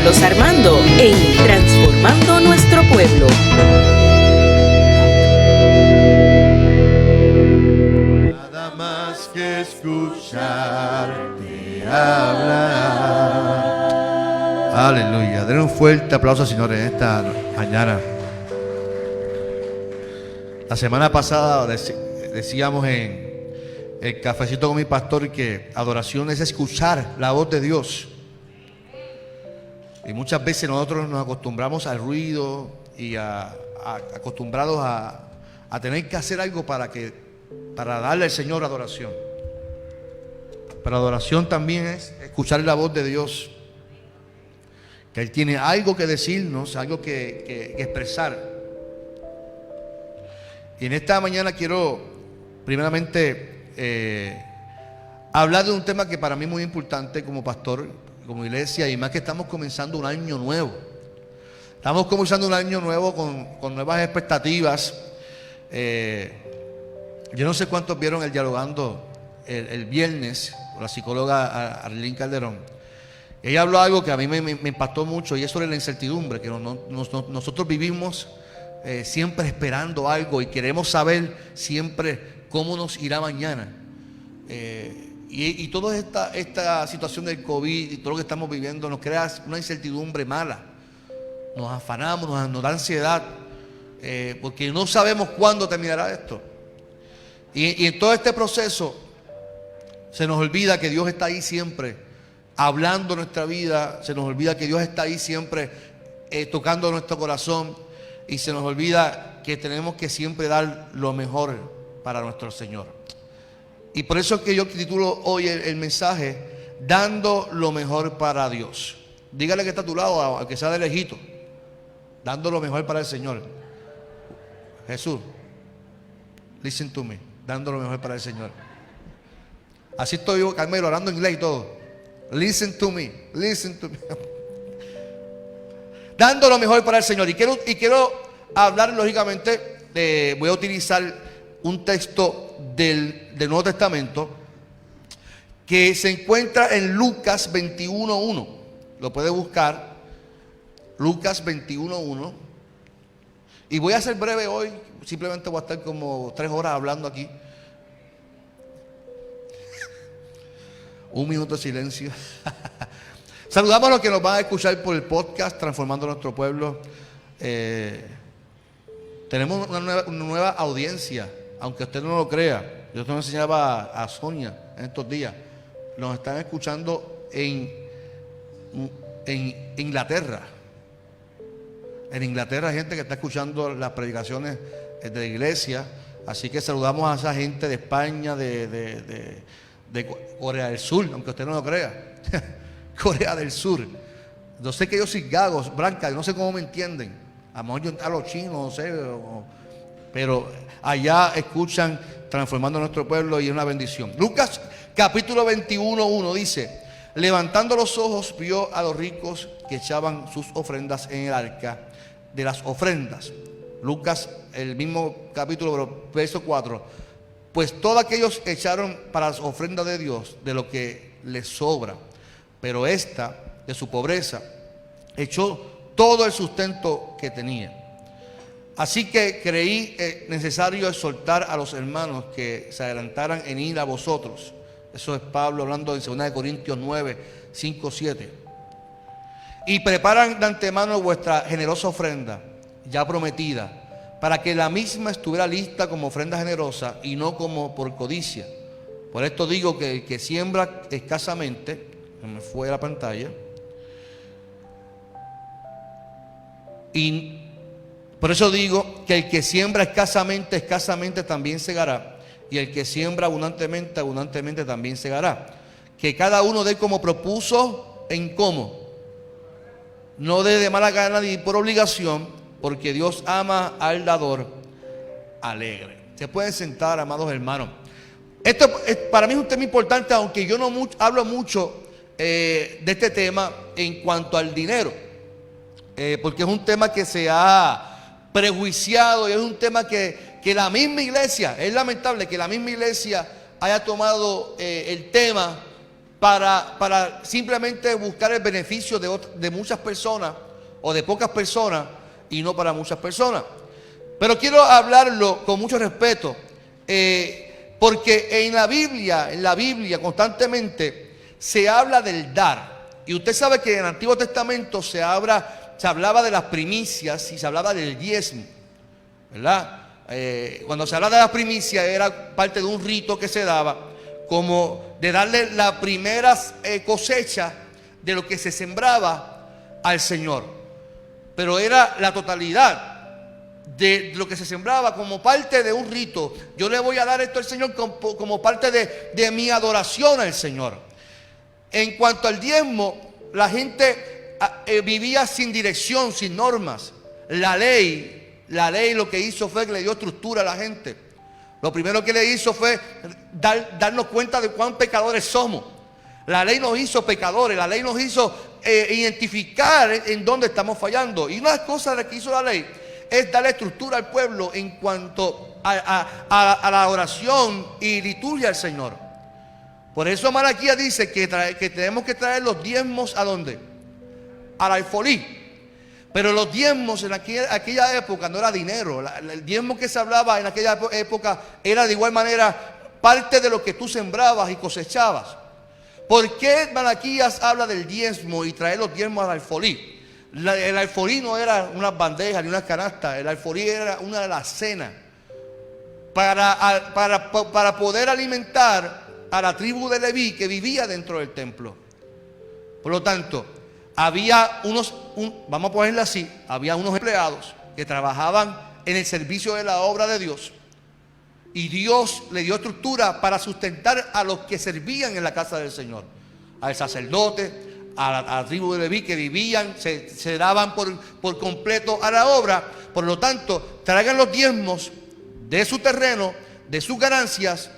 Carlos Armando en Transformando Nuestro Pueblo. Nada más que escucharte hablar. Aleluya. Den un fuerte aplauso, señores, en esta mañana. La semana pasada decíamos en el cafecito con mi pastor que adoración es escuchar la voz de Dios. Y muchas veces nosotros nos acostumbramos al ruido y acostumbrados a tener que hacer algo para darle al Señor adoración. Pero adoración también es escuchar la voz de Dios, que Él tiene algo que decirnos, algo que expresar. Y en esta mañana quiero primeramente hablar de un tema que para mí es muy importante como pastor, como iglesia, y más que estamos comenzando un año nuevo. Estamos comenzando un año nuevo con nuevas expectativas. Yo no sé cuántos vieron el Dialogando el viernes con la psicóloga Arlene Calderón. Ella habló algo que a mí me impactó mucho, y es sobre la incertidumbre, que nosotros vivimos siempre esperando algo y queremos saber siempre cómo nos irá mañana. Y toda esta situación del COVID y todo lo que estamos viviendo nos crea una incertidumbre mala. Nos afanamos, nos da ansiedad, porque no sabemos cuándo terminará esto. Y en todo este proceso se nos olvida que Dios está ahí siempre hablando nuestra vida. Se nos olvida que Dios está ahí siempre tocando nuestro corazón. Y se nos olvida que tenemos que siempre dar lo mejor para nuestro Señor. Y por eso es que yo titulo hoy el mensaje Dando lo mejor para Dios. Dígale que está a tu lado, aunque sea de lejito. Dando lo mejor para el Señor. Jesús, listen to me. Dando lo mejor para el Señor. Así estoy yo, Carmelo, hablando inglés y todo. Listen to me. Listen to me. Dando lo mejor para el Señor. Y quiero hablar, lógicamente, voy a utilizar un texto del Nuevo Testamento que se encuentra en Lucas 21:1. Lo puede buscar. Lucas 21:1. Y voy a ser breve hoy. Simplemente voy a estar como 3 horas hablando aquí. 1 minuto de silencio. Saludamos a los que nos van a escuchar por el podcast Transformando Nuestro Pueblo. Tenemos una nueva audiencia, aunque usted no lo crea. Yo te lo enseñaba a Sonia en estos días. Nos están escuchando en Inglaterra. En Inglaterra hay gente que está escuchando las predicaciones de la iglesia. Así que saludamos a esa gente de España, de Corea del Sur, aunque usted no lo crea. Corea del Sur. Yo sé que yo soy gagos, Branca, no sé cómo me entienden. A lo mejor yo a los chinos, no sé. Pero allá escuchan Transformando Nuestro Pueblo y es una bendición. Lucas capítulo 21:1 dice: levantando los ojos vio a los ricos que echaban sus ofrendas en el arca de las ofrendas. Lucas, el mismo capítulo, pero verso 4. Pues todos aquellos echaron para las ofrendas de Dios de lo que les sobra, pero esta, de su pobreza, echó todo el sustento que tenía. Así que creí necesario exhortar a los hermanos que se adelantaran en ir a vosotros. Eso es Pablo hablando en 2 Corintios 9, 5, 7. Y preparan de antemano vuestra generosa ofrenda, ya prometida, para que la misma estuviera lista como ofrenda generosa y no como por codicia. Por esto digo que el que siembra escasamente, se me fue la pantalla, y por eso digo que el que siembra escasamente, escasamente también segará, y el que siembra abundantemente, abundantemente también segará. Que cada uno dé como propuso, en cómo, no dé de mala gana ni por obligación, porque Dios ama al dador alegre. Se pueden sentar, amados hermanos. Esto para mí es un tema importante, aunque yo no hablo mucho de este tema en cuanto al dinero, porque es un tema que se ha prejuiciado y es un tema que la misma iglesia, es lamentable que la misma iglesia haya tomado el tema para simplemente buscar el beneficio de muchas personas o de pocas personas y no para muchas personas. Pero quiero hablarlo con mucho respeto, porque en la Biblia constantemente se habla del dar. Y usted sabe que en el Antiguo Testamento se hablaba de las primicias y se hablaba del diezmo, ¿verdad? Cuando se habla de las primicias era parte de un rito que se daba, como de darle la primera cosecha de lo que se sembraba al Señor. Pero era la totalidad de lo que se sembraba como parte de un rito. Yo le voy a dar esto al Señor como parte de mi adoración al Señor. En cuanto al diezmo, la gente vivía sin dirección, sin normas. La ley lo que hizo fue que le dio estructura a la gente. Lo primero que le hizo fue darnos cuenta de cuán pecadores somos. La ley nos hizo pecadores, la ley nos hizo identificar en dónde estamos fallando. Y una de las cosas que hizo la ley es darle estructura al pueblo en cuanto a la oración y liturgia al Señor. Por eso Malaquías dice que tenemos que traer los diezmos ¿a dónde? Al alfolí. Pero los diezmos en aquella época no era dinero. El diezmo que se hablaba en aquella época era de igual manera parte de lo que tú sembrabas y cosechabas. ¿Por qué Malaquías habla del diezmo y traer los diezmos al alfolí? El alfolí no era unas bandejas ni unas canastas. El alfolí era una de las cenas para poder alimentar a la tribu de Leví que vivía dentro del templo. Por lo tanto, había vamos a ponerlo así, había unos empleados que trabajaban en el servicio de la obra de Dios. Y Dios le dio estructura para sustentar a los que servían en la casa del Señor. Al sacerdote, a la tribu de Leví que vivían, se daban por completo a la obra. Por lo tanto, traigan los diezmos de su terreno, de sus ganancias,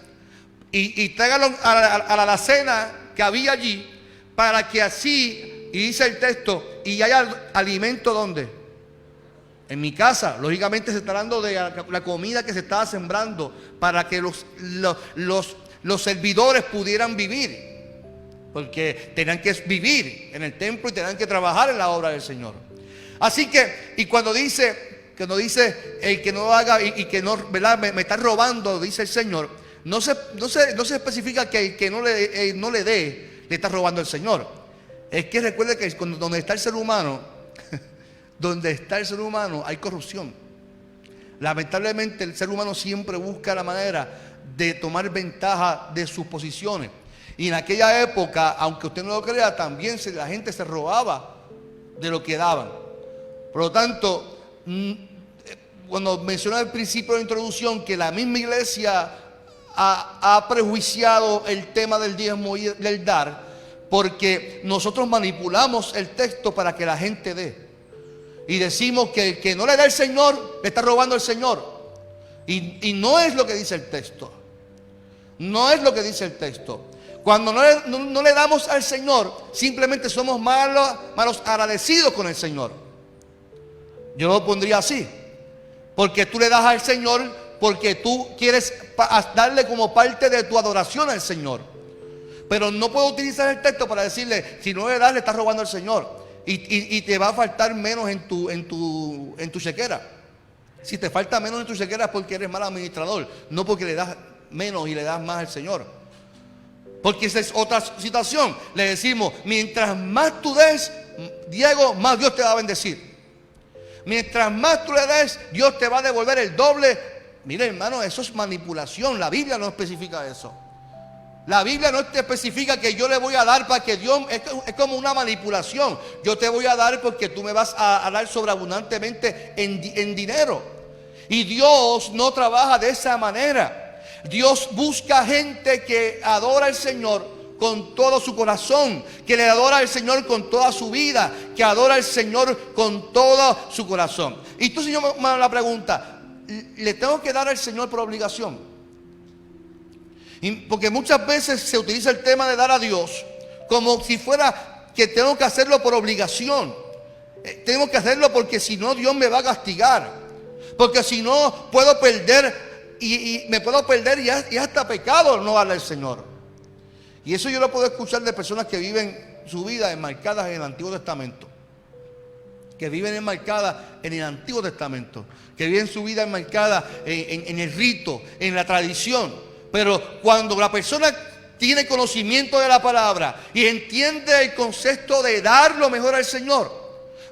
y tráiganlo a la alacena que había allí, para que así, y dice el texto, y haya alimento ¿dónde? En mi casa. Lógicamente se está hablando de la comida que se estaba sembrando para que los servidores pudieran vivir, porque tenían que vivir en el templo y tenían que trabajar en la obra del Señor. Así que, y cuando dice el que no haga y que no, ¿verdad? Me está robando, dice el Señor, no se especifica que el que no le dé, le está robando el Señor. Es que recuerde que donde está el ser humano, hay corrupción. Lamentablemente el ser humano siempre busca la manera de tomar ventaja de sus posiciones. Y en aquella época, aunque usted no lo crea, también la gente se robaba de lo que daban. Por lo tanto, cuando mencioné al principio de la introducción que la misma iglesia ha prejuiciado el tema del diezmo y del dar, porque nosotros manipulamos el texto para que la gente dé. Y decimos que el que no le da al Señor, le está robando al Señor. Y no es lo que dice el texto. No es lo que dice el texto. Cuando no le damos al Señor, simplemente somos malos agradecidos con el Señor. Yo lo pondría así. Porque tú le das al Señor, porque tú quieres darle como parte de tu adoración al Señor. Pero no puedo utilizar el texto para decirle, si no le das, le estás robando al Señor. Y te va a faltar menos en tu chequera. Si te falta menos en tu chequera es porque eres mal administrador, no porque le das menos y le das más al Señor. Porque esa es otra situación. Le decimos, mientras más tú des, Diego, más Dios te va a bendecir. Mientras más tú le des, Dios te va a devolver el doble. Mire, hermano, eso es manipulación. La Biblia no especifica eso. La Biblia no te especifica que yo le voy a dar para que Dios, es como una manipulación. Yo te voy a dar porque tú me vas a dar sobreabundantemente en dinero. Y Dios no trabaja de esa manera. Dios busca gente que adora al Señor con todo su corazón, que le adora al Señor con toda su vida, que adora al Señor con todo su corazón. Y tú, Señor, me la pregunta, ¿le tengo que dar al Señor por obligación? Porque muchas veces se utiliza el tema de dar a Dios como si fuera que tengo que hacerlo por obligación. Tengo que hacerlo porque si no Dios me va a castigar. Porque si no puedo perder y me puedo perder y hasta pecado no darle al Señor. Y eso yo lo puedo escuchar de personas que viven su vida enmarcadas en el Antiguo Testamento. Que viven enmarcadas en el Antiguo Testamento. Que viven su vida enmarcada en el rito, en la tradición. Pero cuando la persona tiene conocimiento de la palabra y entiende el concepto de dar lo mejor al Señor,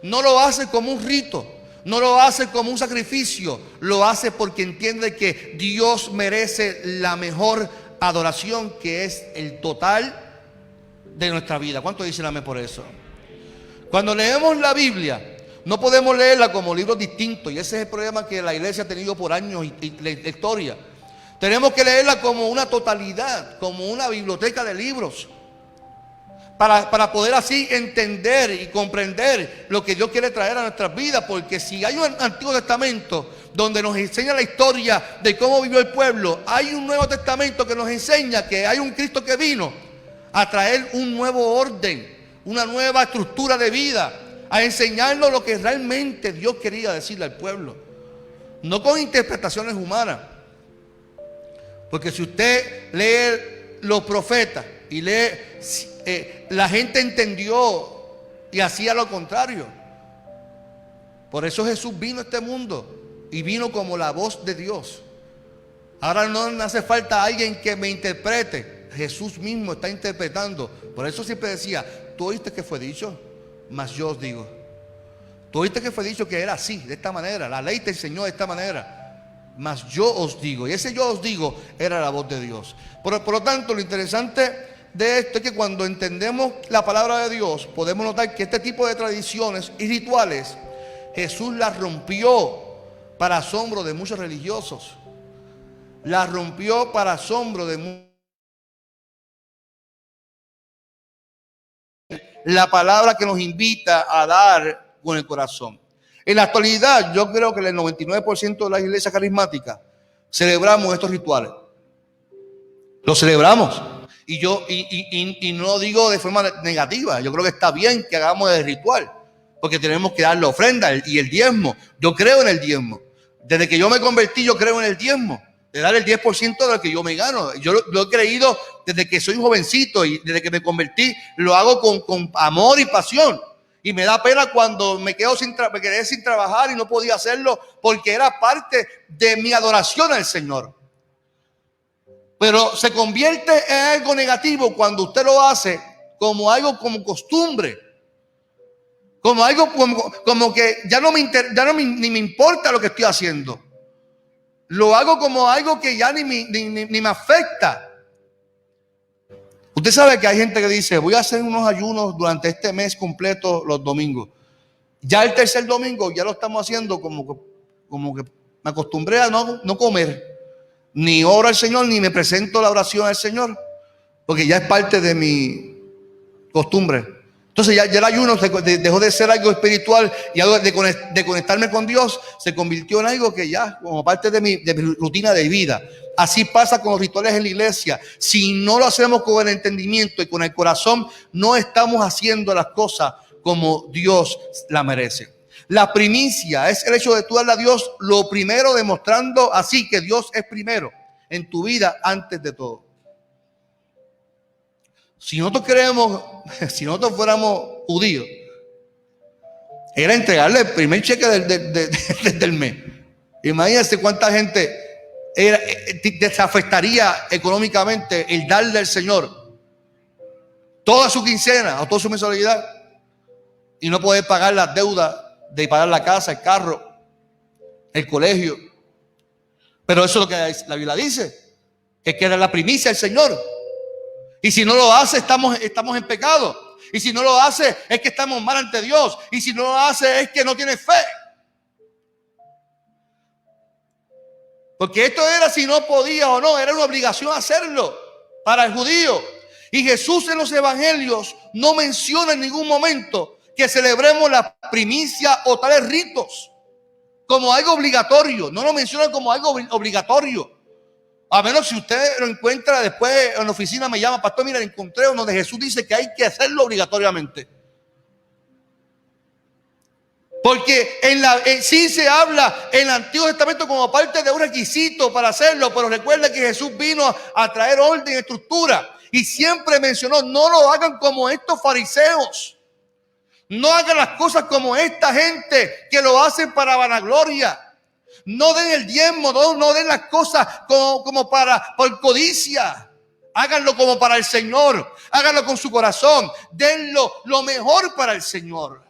no lo hace como un rito, no lo hace como un sacrificio, lo hace porque entiende que Dios merece la mejor adoración, que es el total de nuestra vida. ¿Cuánto dicen amén por eso? Cuando leemos la Biblia, no podemos leerla como libros distintos, y ese es el problema que la iglesia ha tenido por años y la historia. Tenemos que leerla como una totalidad, como una biblioteca de libros, para poder así entender y comprender lo que Dios quiere traer a nuestras vidas. Porque si hay un Antiguo Testamento donde nos enseña la historia de cómo vivió el pueblo, hay un Nuevo Testamento que nos enseña que hay un Cristo que vino a traer un nuevo orden, una nueva estructura de vida, a enseñarnos lo que realmente Dios quería decirle al pueblo, no con interpretaciones humanas. Porque si usted lee los profetas y lee, la gente entendió y hacía lo contrario. Por eso Jesús vino a este mundo y vino como la voz de Dios. Ahora no me hace falta alguien que me interprete. Jesús mismo está interpretando. Por eso siempre decía: tú oíste que fue dicho, mas yo os digo. Tú oíste que fue dicho que era así, de esta manera. La ley te enseñó de esta manera, mas yo os digo. Y ese yo os digo era la voz de Dios. Por lo tanto, lo interesante de esto es que cuando entendemos la palabra de Dios, podemos notar que este tipo de tradiciones y rituales, Jesús las rompió para asombro de muchos religiosos. Las rompió para asombro de muchos. La palabra que nos invita a dar con el corazón. En la actualidad, yo creo que el 99% de las iglesias carismáticas celebramos estos rituales. Los celebramos. Y no lo digo de forma negativa. Yo creo que está bien que hagamos el ritual, porque tenemos que dar la ofrenda y el diezmo. Yo creo en el diezmo. Desde que yo me convertí, yo creo en el diezmo, de dar el 10% de lo que yo me gano. Yo lo he creído desde que soy jovencito, y desde que me convertí lo hago con amor y pasión. Y me da pena cuando me quedé sin trabajar y no podía hacerlo, porque era parte de mi adoración al Señor. Pero se convierte en algo negativo cuando usted lo hace como algo, como costumbre, como algo como que ni me importa lo que estoy haciendo. Lo hago como algo que ya ni me afecta. Usted sabe que hay gente que dice: voy a hacer unos ayunos durante este mes completo los domingos. Ya el tercer domingo ya lo estamos haciendo como que me acostumbré a no comer. Ni oro al Señor, ni me presento la oración al Señor, porque ya es parte de mi costumbre. Entonces ya el ayuno dejó de ser algo espiritual y algo de conectarme con Dios, se convirtió en algo que ya como parte de mi rutina de vida. Así pasa con los rituales en la iglesia. Si no lo hacemos con el entendimiento y con el corazón, no estamos haciendo las cosas como Dios la merece. La primicia es el hecho de tú darle a Dios lo primero, demostrando así que Dios es primero en tu vida antes de todo. Si nosotros fuéramos judíos, era entregarle el primer cheque del mes. Imagínense cuánta gente desafectaría económicamente el darle al Señor toda su quincena o toda su mensualidad y no poder pagar las deudas de pagar la casa, el carro, el colegio. Pero eso es lo que la Biblia dice, que era la primicia del Señor. Y si no lo hace, estamos en pecado. Y si no lo hace, es que estamos mal ante Dios. Y si no lo hace, es que no tiene fe. Porque esto era si no podía o no, era una obligación hacerlo para el judío. Y Jesús en los evangelios no menciona en ningún momento que celebremos la primicia o tales ritos como algo obligatorio. No lo menciona como algo obligatorio. A menos si usted lo encuentra después en la oficina, me llama: pastor, mira, encontré uno donde Jesús dice que hay que hacerlo obligatoriamente. Porque sí se habla en el Antiguo Testamento como parte de un requisito para hacerlo, pero recuerda que Jesús vino a traer orden y estructura. Y siempre mencionó, no lo hagan como estos fariseos. No hagan las cosas como esta gente que lo hacen para vanagloria. No den el diezmo, no den las cosas como por codicia. Háganlo como para el Señor. Háganlo con su corazón. Denlo lo mejor para el Señor.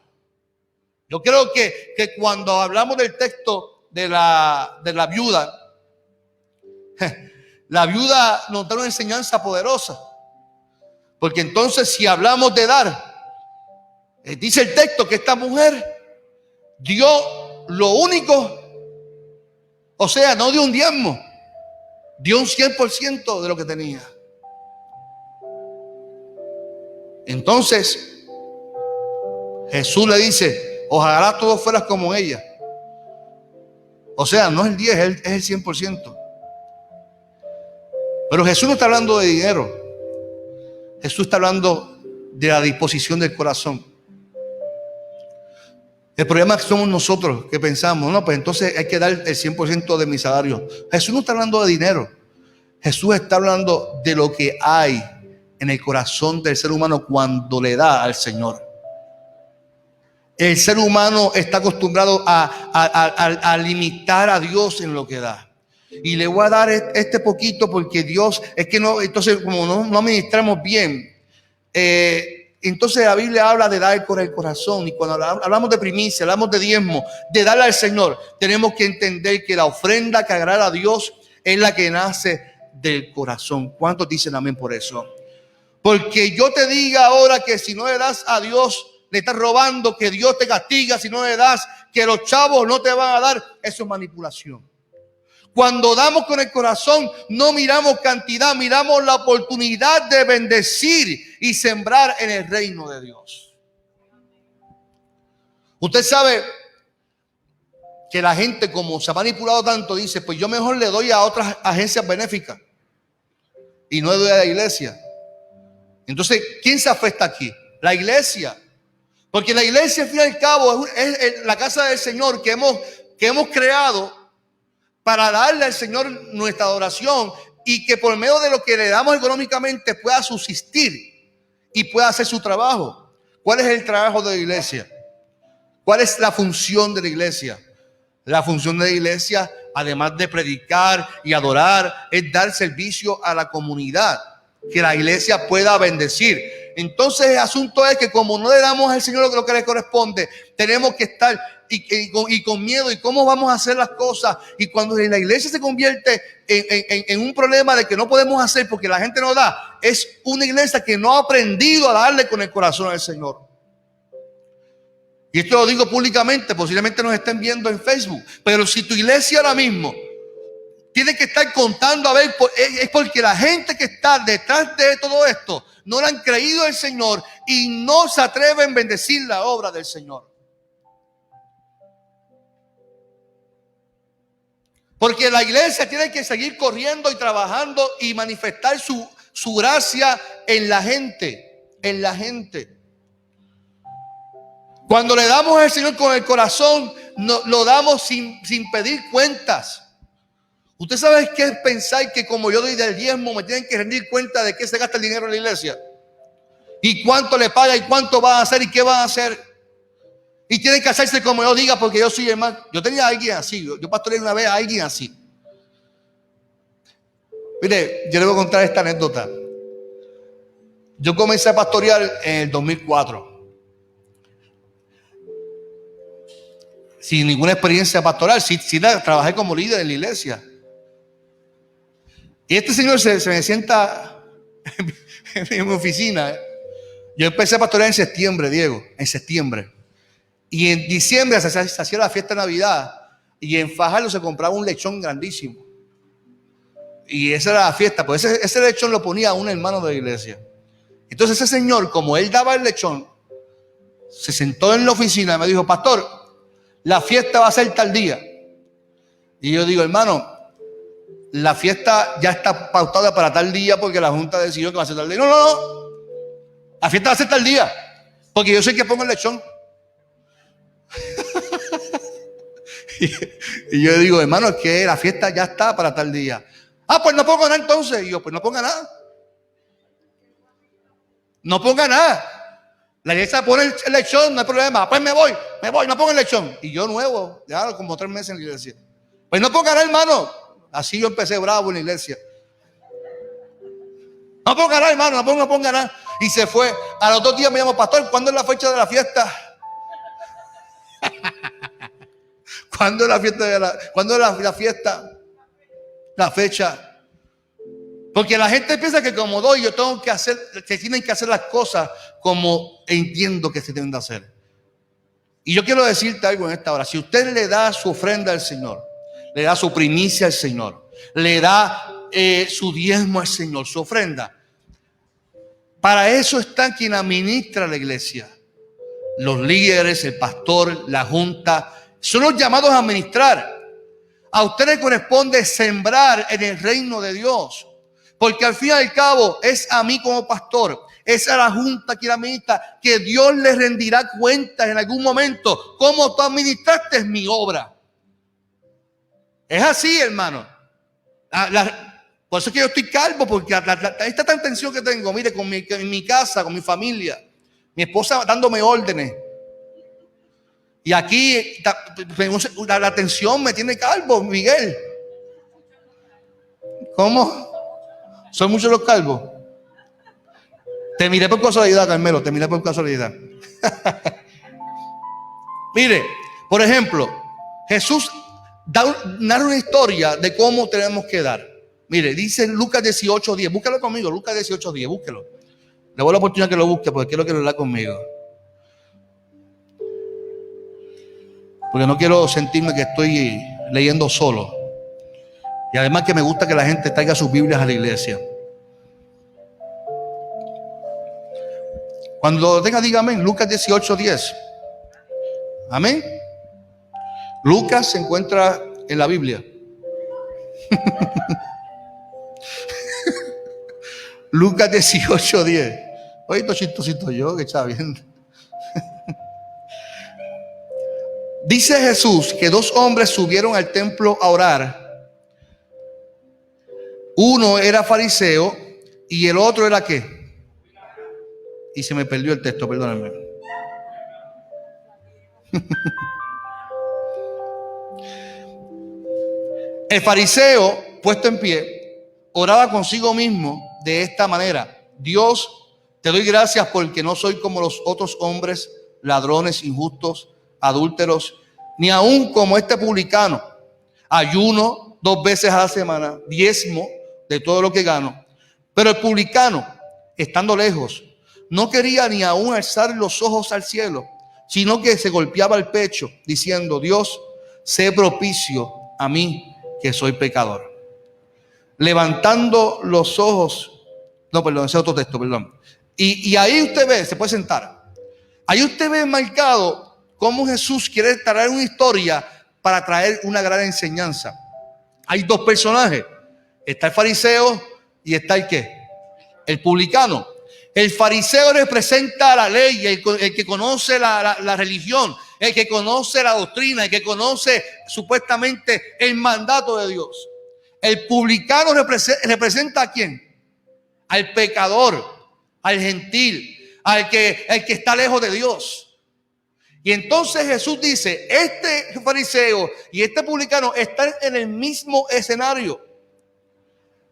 Yo creo que cuando hablamos del texto de la viuda, la viuda nos da una enseñanza poderosa. Porque entonces si hablamos de dar, dice el texto que esta mujer dio lo único, o sea, no dio un diezmo, dio un 100% de lo que tenía. Entonces Jesús le dice, ojalá todos fueras como ella. O sea, no es el 10, es el 100%. Pero Jesús no está hablando de dinero. Jesús está hablando de la disposición del corazón. El problema es que somos nosotros que pensamos, no, pues entonces hay que dar el 100% de mi salario. Jesús no está hablando de dinero. Jesús está hablando de lo que hay en el corazón del ser humano cuando le da al Señor. El ser humano está acostumbrado a limitar a Dios en lo que da. Y le voy a dar este poquito porque Dios, es que no, entonces como no administramos bien, entonces la Biblia habla de dar con el corazón. Y cuando hablamos de primicia, hablamos de diezmo, de darle al Señor, tenemos que entender que la ofrenda que agrada a Dios es la que nace del corazón. ¿Cuántos dicen amén por eso? Porque yo te diga ahora que si no le das a Dios, le estás robando, que Dios te castiga si no le das, que los chavos no te van a dar, eso es manipulación. Cuando damos con el corazón, no miramos cantidad, miramos la oportunidad de bendecir y sembrar en el reino de Dios. Usted sabe que la gente, como se ha manipulado tanto, dice, pues yo mejor le doy a otras agencias benéficas y no le doy a la iglesia. Entonces, ¿quién se afecta aquí? La iglesia. Porque la iglesia, al fin y al cabo, es la casa del Señor que hemos creado para darle al Señor nuestra adoración y que por medio de lo que le damos económicamente pueda subsistir y pueda hacer su trabajo. ¿Cuál es el trabajo de la iglesia? ¿Cuál es la función de la iglesia? La función de la iglesia, además de predicar y adorar, es dar servicio a la comunidad, que la iglesia pueda bendecir. Entonces el asunto es que como no le damos al Señor lo que le corresponde, tenemos que estar y con miedo. ¿Y cómo vamos a hacer las cosas? Y cuando la iglesia se convierte en un problema de que no podemos hacer porque la gente no da, es una iglesia que no ha aprendido a darle con el corazón al Señor. Y esto lo digo públicamente, posiblemente nos estén viendo en Facebook, pero si tu iglesia ahora mismo tiene que estar contando, a ver, es porque la gente que está detrás de todo esto no le han creído al Señor y no se atreven a bendecir la obra del Señor. Porque la iglesia tiene que seguir corriendo y trabajando y manifestar su gracia en la gente, en la gente. Cuando le damos al Señor con el corazón, lo damos sin pedir cuentas. ¿Usted sabe qué es pensar que como yo doy del diezmo me tienen que rendir cuenta de qué se gasta el dinero en la iglesia? Y cuánto le paga y cuánto va a hacer y qué va a hacer. Y tienen que hacerse como yo diga porque yo soy hermano. Yo tenía a alguien así, yo pastoreé una vez a alguien así. Mire, yo le voy a contar esta anécdota. Yo comencé a pastorear en el 2004. Sin ninguna experiencia pastoral, sí trabajé como líder en la iglesia. Y este señor se me sienta en mi oficina. Yo empecé a pastorear en septiembre, Diego, en septiembre. Y en diciembre se hacía la fiesta de Navidad. Y en Fajardo se compraba un lechón grandísimo. Y esa era la fiesta. Pues ese lechón lo ponía un hermano de la iglesia. Entonces ese señor, como él daba el lechón, se sentó en la oficina y me dijo, pastor, la fiesta va a ser tal día. Y yo digo, hermano, la fiesta ya está pautada para tal día porque la junta decidió que va a ser tal día. No. La fiesta va a ser tal día porque yo soy el que pongo el lechón. Y yo digo, hermano, es que la fiesta ya está para tal día. Ah, pues no pongo nada entonces. Y yo, pues no ponga nada. No ponga nada. La iglesia pone el lechón, no hay problema. Pues me voy, no ponga el lechón. Y yo nuevo, ya como 3 meses en la iglesia. Pues no ponga nada, hermano. Así yo empecé bravo en la iglesia. No ponga nada, hermano, no ponga nada. Y se fue. A los 2 días me llamó, pastor, ¿cuándo es la fecha de la fiesta? ¿Cuándo es la fiesta? ¿Cuándo es la fiesta? La fecha. Porque la gente piensa que como doy, yo tengo que hacer, que tienen que hacer las cosas como entiendo que se deben de hacer. Y yo quiero decirte algo en esta hora. Si usted le da su ofrenda al Señor, le da su primicia al Señor, le da su diezmo al Señor, su ofrenda, para eso está quien administra la iglesia. Los líderes, el pastor, la junta, son los llamados a administrar. A usted le corresponde sembrar en el reino de Dios. Porque al fin y al cabo es a mí como pastor, es a la junta que administra, que Dios le rendirá cuentas en algún momento. ¿Cómo tú administraste mi obra? Es así, hermano. Por eso es que yo estoy calvo, porque esta tan tensión que tengo, mire, en mi casa, con mi familia, mi esposa dándome órdenes. Y aquí la tensión me tiene calvo, Miguel. ¿Cómo? ¿Son muchos los calvos? Te miré por casualidad, Carmelo, te miré por casualidad. Mire, por ejemplo, Jesús narra una historia de cómo tenemos que dar. Mire, dice Lucas 18:10. Búscalo conmigo, Lucas 18:10, búsquelo. Le doy la oportunidad que lo busque porque quiero que lo lea conmigo. Porque no quiero sentirme que estoy leyendo solo. Y además que me gusta que la gente traiga sus Biblias a la iglesia. Cuando lo tenga, dígame, Lucas 18:10. Amén. Lucas se encuentra en la Biblia. Lucas 18:10. Oye, esto chistosito yo que está viendo. Dice Jesús que 2 hombres subieron al templo a orar. Uno era fariseo y el otro era ¿qué? Y se me perdió el texto, perdónenme. El fariseo, puesto en pie, oraba consigo mismo de esta manera: Dios, te doy gracias porque no soy como los otros hombres, ladrones, injustos, adúlteros, ni aún como este publicano. Ayuno 2 veces a la semana, diezmo de todo lo que gano. Pero el publicano, estando lejos, no quería ni aún alzar los ojos al cielo, sino que se golpeaba el pecho, diciendo: Dios, sé propicio a mí, que soy pecador. Levantando los ojos, no, perdón, ese es otro texto, perdón. Y ahí usted ve, se puede sentar. Ahí usted ve marcado cómo Jesús quiere traer una historia para traer una gran enseñanza. Hay 2 personajes. Está el fariseo y está el ¿qué? El publicano. El fariseo representa la ley, el que conoce la religión, el que conoce la doctrina, el que conoce supuestamente el mandato de Dios. El publicano representa ¿a quién? Al pecador, al gentil, al que está lejos de Dios. Y entonces Jesús dice: este fariseo y este publicano están en el mismo escenario,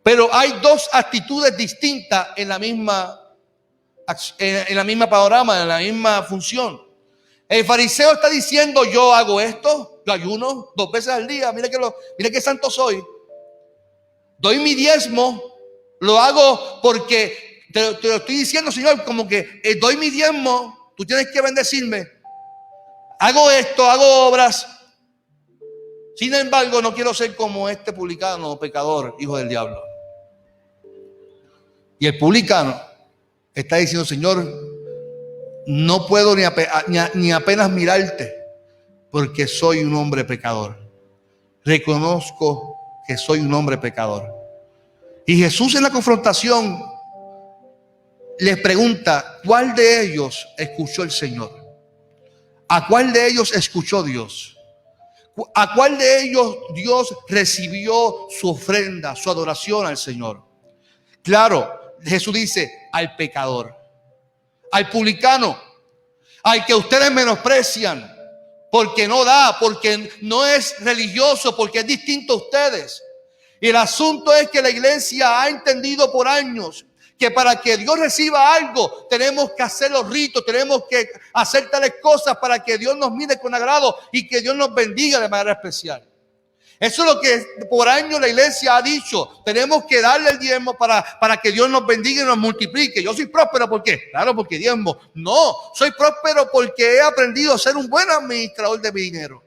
pero hay 2 actitudes distintas en la misma panorama, en la misma función. El fariseo está diciendo: yo hago esto, yo ayuno 2 veces al día, mira que santo soy. Doy mi diezmo, lo hago porque te lo estoy diciendo, Señor, como que doy mi diezmo, tú tienes que bendecirme. Hago esto, hago obras. Sin embargo, no quiero ser como este publicano, pecador, hijo del diablo. Y el publicano está diciendo: Señor, no puedo ni apenas mirarte, porque soy un hombre pecador. Reconozco que soy un hombre pecador. Y Jesús en la confrontación les pregunta: ¿cuál de ellos escuchó el Señor? ¿A cuál de ellos escuchó Dios? ¿A cuál de ellos Dios recibió su ofrenda, su adoración al Señor? Claro, Jesús dice: al pecador. al publicano, al que ustedes menosprecian, porque no da, porque no es religioso, porque es distinto a ustedes. Y el asunto es que la iglesia ha entendido por años que para que Dios reciba algo, tenemos que hacer los ritos, tenemos que hacer tales cosas para que Dios nos mire con agrado y que Dios nos bendiga de manera especial. Eso es lo que por años la iglesia ha dicho. Tenemos que darle el diezmo para que Dios nos bendiga y nos multiplique. Yo soy próspero, ¿por qué? Claro, porque diezmo. No, soy próspero porque he aprendido a ser un buen administrador de mi dinero.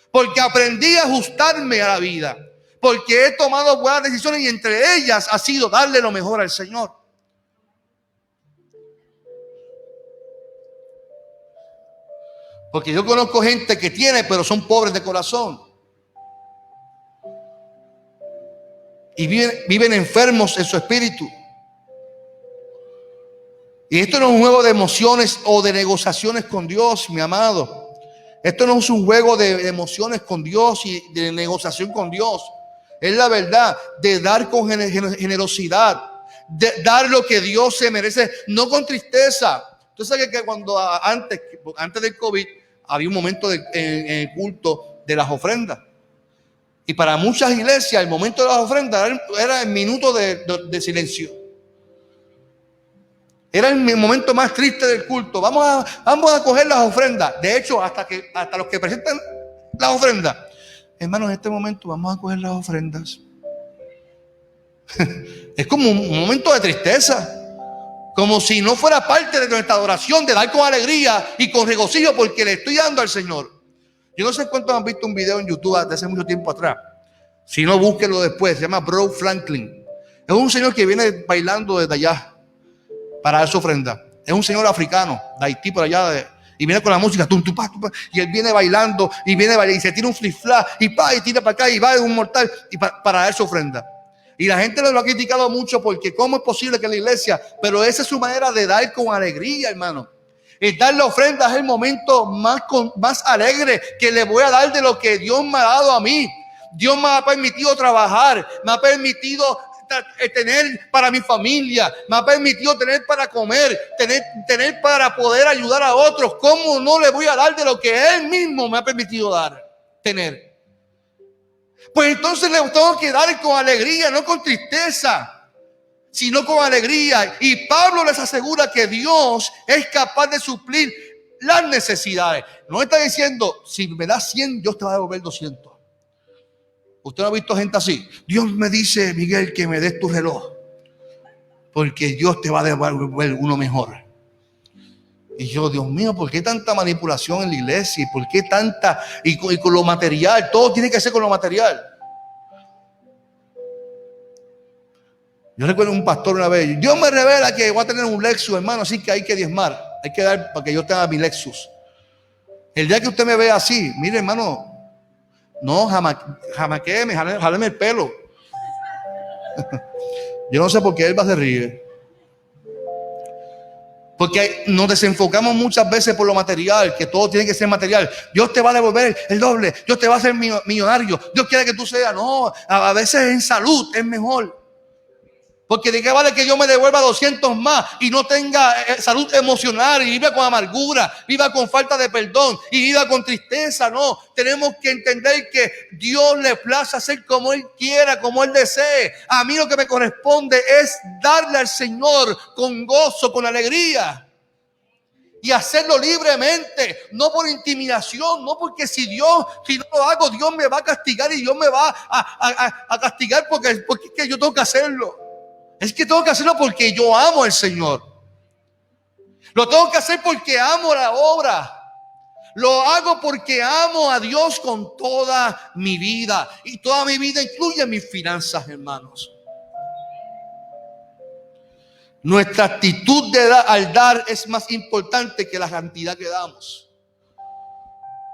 Porque aprendí a ajustarme a la vida. Porque he tomado buenas decisiones y entre ellas ha sido darle lo mejor al Señor. Porque yo conozco gente que tiene, pero son pobres de corazón. Y viven enfermos en su espíritu. Y esto no es un juego de emociones o de negociaciones con Dios, mi amado. Esto no es un juego de emociones con Dios y de negociación con Dios. Es la verdad de dar con generosidad, de dar lo que Dios se merece, no con tristeza. Tú sabes que cuando antes del COVID había un momento en el culto de las ofrendas. Y para muchas iglesias el momento de las ofrendas era el minuto de silencio. Era el momento más triste del culto. Vamos a coger las ofrendas. De hecho, hasta los que presentan las ofrendas. Hermanos, en este momento vamos a coger las ofrendas. Es como un momento de tristeza. Como si no fuera parte de nuestra adoración, de dar con alegría y con regocijo porque le estoy dando al Señor. Yo no sé cuántos han visto un video en YouTube de hace mucho tiempo atrás. Si no, búsquenlo después. Se llama Bro Franklin. Es un señor que viene bailando desde allá para dar su ofrenda. Es un señor africano de Haití por allá y viene con la música tum, tum, pa, y él viene bailando y se tira un flip-flap y tira para acá y va en un mortal para dar su ofrenda. Y la gente lo ha criticado mucho porque cómo es posible que la iglesia, pero esa es su manera de dar con alegría, hermano. El dar la ofrenda es el momento más alegre que le voy a dar de lo que Dios me ha dado a mí. Dios me ha permitido trabajar, me ha permitido tener para mi familia, me ha permitido tener para comer, tener para poder ayudar a otros. ¿Cómo no le voy a dar de lo que Él mismo me ha permitido tener? Pues entonces le tengo que dar con alegría, no con tristeza, sino con alegría. Y Pablo les asegura que Dios es capaz de suplir las necesidades. No está diciendo, si me das 100, Dios te va a devolver 200. Usted no ha visto gente así. Dios me dice, Miguel, que me des tu reloj, porque Dios te va a devolver uno mejor. Y yo, Dios mío, ¿por qué tanta manipulación en la iglesia? ¿Y por qué tanta? Y con lo material, todo tiene que ser con lo material. Yo recuerdo un pastor una vez, Dios me revela que voy a tener un Lexus, hermano, así que hay que diezmar, hay que dar para que yo tenga mi Lexus. El día que usted me vea así, mire, hermano, no, jamaquéeme, jáleme el pelo. Yo no sé por qué él va a se ríe. Porque nos desenfocamos muchas veces por lo material, que todo tiene que ser material. Dios te va a devolver el doble, Dios te va a hacer millonario, Dios quiere que tú seas. No, a veces en salud es mejor. Porque de qué vale que yo me devuelva 200 más y no tenga salud emocional y viva con amargura, viva con falta de perdón y viva con tristeza. No, tenemos que entender que Dios le place hacer como Él quiera, como Él desee. A mí lo que me corresponde es darle al Señor con gozo, con alegría. Y hacerlo libremente, no por intimidación, no porque si no lo hago, Dios me va a castigar y Dios me va a castigar porque es que yo tengo que hacerlo. Es que tengo que hacerlo porque yo amo al Señor. Lo tengo que hacer porque amo la obra. Lo hago porque amo a Dios con toda mi vida. Y toda mi vida incluye mis finanzas, hermanos. Nuestra actitud al dar es más importante que la cantidad que damos.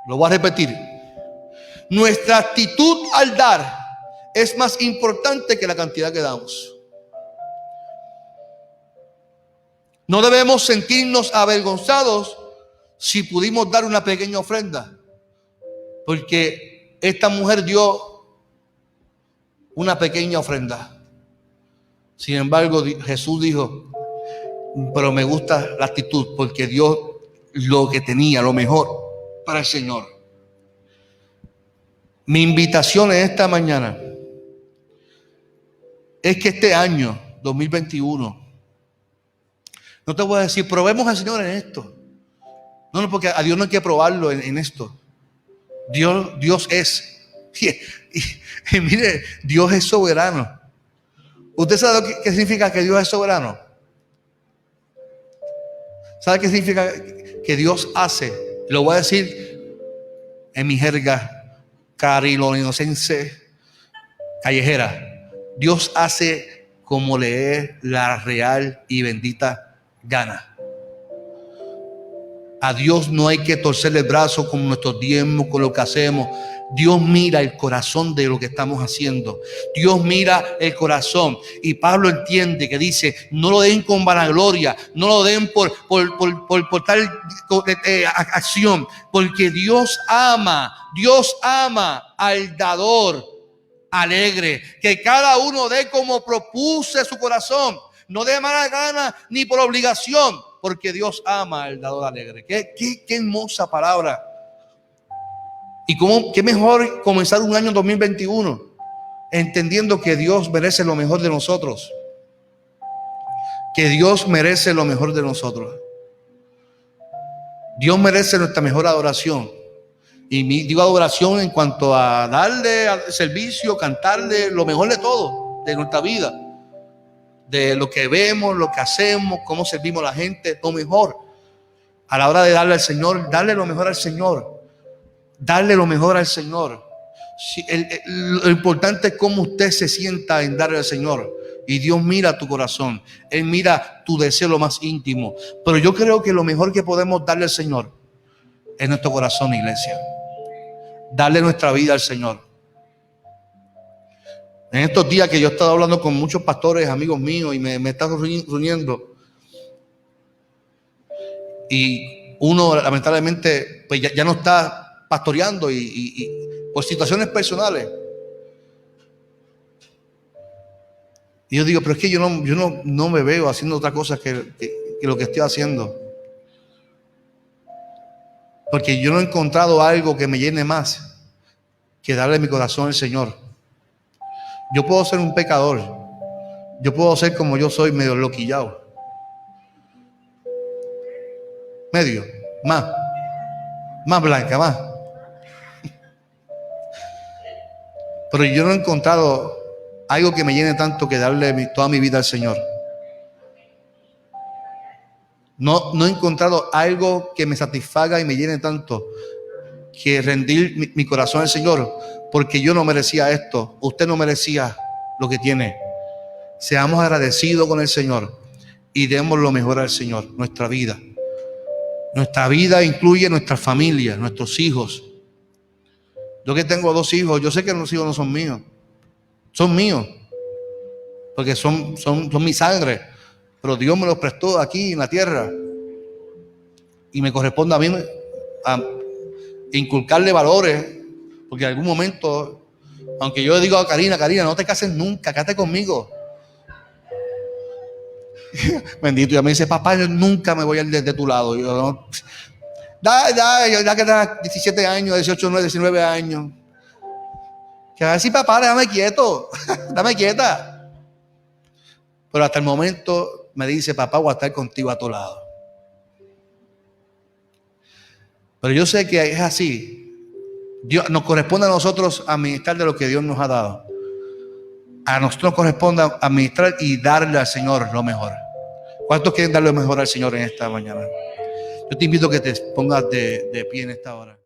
Lo voy a repetir. Nuestra actitud al dar es más importante que la cantidad que damos. No debemos sentirnos avergonzados si pudimos dar una pequeña ofrenda, porque esta mujer dio una pequeña ofrenda. Sin embargo, Jesús dijo, pero me gusta la actitud porque dio lo que tenía, lo mejor para el Señor. Mi invitación en esta mañana es que este año 2021, no te voy a decir probemos al Señor en esto, no, porque a Dios no hay que probarlo en esto. Dios es, y mire, Dios es soberano. ¿Usted sabe qué significa que Dios es soberano? ¿Sabe qué significa que Dios hace? Lo voy a decir en mi jerga carilonense callejera. Dios hace como le dé la real y bendita gana. A Dios no hay que torcerle el brazo con nuestros diezmos, con lo que hacemos. Dios mira el corazón de lo que estamos haciendo. Dios mira el corazón. Y Pablo entiende que dice, no lo den con vanagloria, no lo den por tal acción, porque Dios ama al dador alegre. Que cada uno dé como propuse su corazón, no de mala gana ni por obligación, porque Dios ama al dador alegre. Qué hermosa palabra. Y qué mejor comenzar un año 2021 entendiendo que Dios merece lo mejor de nosotros. Que Dios merece lo mejor de nosotros. Dios merece nuestra mejor adoración. Y digo adoración en cuanto a darle servicio, cantarle lo mejor de todo, de nuestra vida. De lo que vemos, lo que hacemos, cómo servimos a la gente, lo mejor. A la hora de darle al Señor, darle lo mejor al Señor. Darle lo mejor al Señor. Lo importante es cómo usted se sienta en darle al Señor. Y Dios mira tu corazón. Él mira tu deseo lo más íntimo. Pero yo creo que lo mejor que podemos darle al Señor es nuestro corazón, iglesia. Darle nuestra vida al Señor. En estos días que yo he estado hablando con muchos pastores, amigos míos, y me he estado reuniendo. Y uno lamentablemente pues ya no está pastoreando y por situaciones personales. Y yo digo, pero es que yo no me veo haciendo otra cosa que lo que estoy haciendo. Porque yo no he encontrado algo que me llene más que darle mi corazón al Señor. Yo puedo ser un pecador. Yo puedo ser como yo soy, medio loquillado. Medio, más blanca, más. Pero yo no he encontrado algo que me llene tanto que darle toda mi vida al Señor. No he encontrado algo que me satisfaga y me llene tanto que rendir mi corazón al Señor, porque yo no merecía esto. Usted no merecía lo que tiene. Seamos agradecidos con el Señor y demos lo mejor al Señor, nuestra vida. Nuestra vida incluye nuestra familia, nuestros hijos. Yo que tengo 2 hijos, yo sé que los hijos no son míos. Son míos, porque son mi sangre. Pero Dios me los prestó aquí en la tierra. Y me corresponde a mí a inculcarle valores. Porque en algún momento, aunque yo le digo a Karina, no te cases nunca, quédate conmigo. Bendito, ya me dice, papá, yo nunca me voy a ir de tu lado. Yo no. Ya que tengas 17 años, 18, 19 años. Que a ver si papá, déjame quieto, dame quieta. Pero hasta el momento me dice, papá, voy a estar contigo a tu lado. Pero yo sé que es así. Dios, nos corresponde a nosotros administrar de lo que Dios nos ha dado. A nosotros nos corresponde administrar y darle al Señor lo mejor. ¿Cuántos quieren darle lo mejor al Señor en esta mañana? Yo te invito a que te pongas de pie en esta hora.